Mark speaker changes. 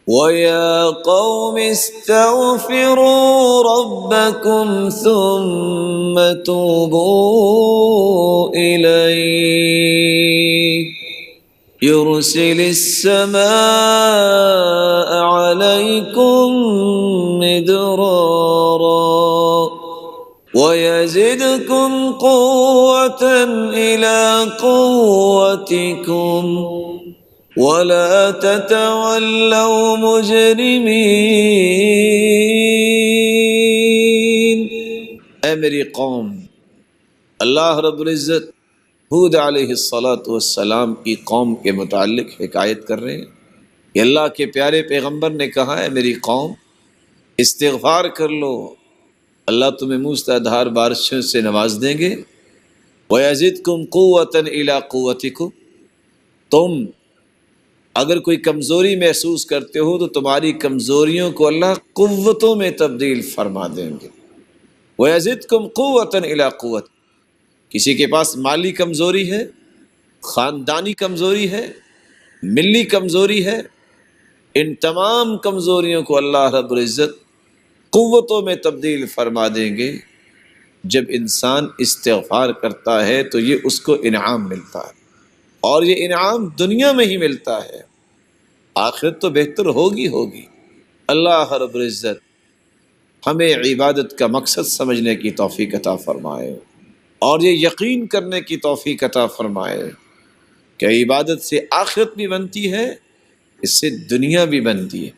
Speaker 1: وَيَا قَوْمِ اسْتَغْفِرُوا رَبَّكُمْ ثُمَّ تُوبُوا إِلَيْهِ يُرْسِلِ السَّمَاءَ عَلَيْكُمْ مِدْرَارًا وَيَزِدْكُمْ قُوَّةً إِلَىٰ قُوَّتِكُمْ وَلَا تَتَوَلَّوْا مُجْرِمِينَ۔ اے میری قوم، اللہ رب العزت ہود علیہ السلام کی قوم کے متعلق حکایت کر رہے ہیں کہ اللہ کے پیارے پیغمبر نے کہا ہے میری قوم استغفار کر لو، اللہ تمہیں موسلادھار بارشوں سے نواز دیں گے۔ وَيَزِدْكُمْ قُوَّةً إِلَىٰ قُوَّتِكُمْ، تم اگر کوئی کمزوری محسوس کرتے ہو تو تمہاری کمزوریوں کو اللہ قوتوں میں تبدیل فرما دیں گے۔ وَيَزِدْكُمْ قُوَّةً إِلَىٰ قُوَّتِكُمْ، کسی کے پاس مالی کمزوری ہے، خاندانی کمزوری ہے، ملی کمزوری ہے، ان تمام کمزوریوں کو اللہ رب العزت قوتوں میں تبدیل فرما دیں گے۔ جب انسان استغفار کرتا ہے تو یہ اس کو انعام ملتا ہے، اور یہ انعام دنیا میں ہی ملتا ہے، آخرت تو بہتر ہوگی۔ اللہ رب العزت ہمیں عبادت کا مقصد سمجھنے کی توفیق عطا فرمائے، اور یہ یقین کرنے کی توفیق عطا فرمائے کہ عبادت سے آخرت بھی بنتی ہے، اس سے دنیا بھی بنتی ہے۔